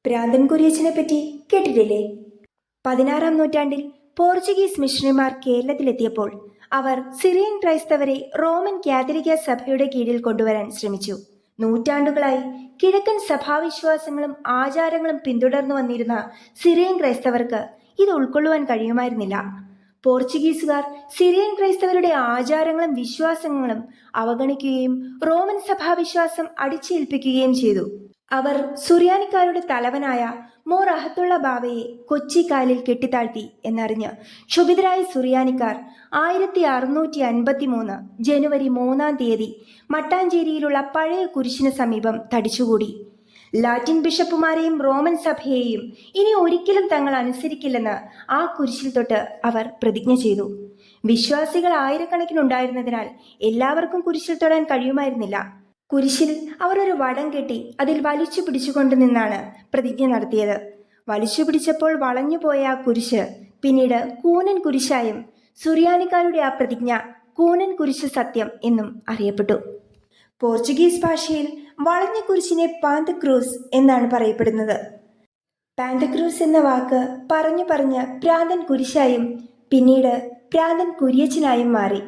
പ്രാന്തൻ കുരിയച്ചനെ പറ്റി കേട്ടിട്ടില്ലേ? 16-ാം നൂറ്റാണ്ടിൽ പോർച്ചുഗീസ് മിഷണറിമാർ കേരളത്തിലെത്തിയപ്പോൾ അവർ സിറിയൻ ക്രൈസ്തവരെ റോമൻ കാത്തലിക്ക സഭയുടെ കീഴിൽ കൊണ്ടുവരാൻ ശ്രമിച്ചു. നൂറ്റാണ്ടുകളായി കിഴക്കൻ സഭാവിശ്വാസങ്ങളും ആചാരങ്ങളും പിന്തുടർന്നു വന്നിരുന്ന സിറിയൻ ക്രൈസ്തവർക്ക് ഇത് ഉൾക്കൊള്ളുവാൻ കഴിയുമായിരുന്നില്ല. പോർച്ചുഗീസുകാർ സിറിയൻ ക്രൈസ്തവരുടെ ആചാരങ്ങളും വിശ്വാസങ്ങളും അവഗണിക്കുകയും റോമൻ സഭാവിശ്വാസം അടിച്ചേൽപ്പിക്കുകയും ചെയ്തു. അവർ സുറിയാനിക്കാരുടെ തലവനായ മോർ അഹത്തുള്ള ബാവയെ കൊച്ചി കായലിൽ കെട്ടിത്താഴ്ത്തി എന്നറിഞ്ഞ് ക്ഷുഭിതരായ സുറിയാനിക്കാർ 1653 ജനുവരി 3-ാം തീയതി മട്ടാഞ്ചേരിയിലുള്ള പഴയ കുരിശിന് സമീപം തടിച്ചുകൂടി. ലാറ്റിൻ ബിഷപ്പുമാരെയും റോമൻ സഭയെയും ഇനി ഒരിക്കലും തങ്ങൾ അനുസരിക്കില്ലെന്ന് ആ കുരിശിൽ തൊട്ട് അവർ പ്രതിജ്ഞ ചെയ്തു. വിശ്വാസികൾ ആയിരക്കണക്കിനുണ്ടായിരുന്നതിനാൽ എല്ലാവർക്കും കുരിശിൽ തൊടാൻ കഴിയുമായിരുന്നില്ല. കുരിശിൽ അവർ ഒരു വടം കെട്ടി അതിൽ വലിച്ചു പിടിച്ചുകൊണ്ട് നിന്നാണ് പ്രതിജ്ഞ നടത്തിയത്. വലിച്ചു പിടിച്ചപ്പോൾ വളഞ്ഞുപോയ ആ കുരിശ് പിന്നീട് കൂനൻ കുരിശായും സുറിയാനിക്കാരുടെ ആ പ്രതിജ്ഞ കൂനൻ കുരിശ് സത്യം എന്നും അറിയപ്പെട്ടു. പോർച്ചുഗീസ് ഭാഷയിൽ വളഞ്ഞ കുരിശിനെ പാന്തക്രൂസ് എന്നാണ് പറയപ്പെടുന്നത്. പാന്തക്രൂസ് എന്ന വാക്ക് പറഞ്ഞു പറഞ്ഞ് പ്രാന്തൻ കുരിശായും പിന്നീട് പ്രാന്തൻ കുരിയച്ചനായും മാറി.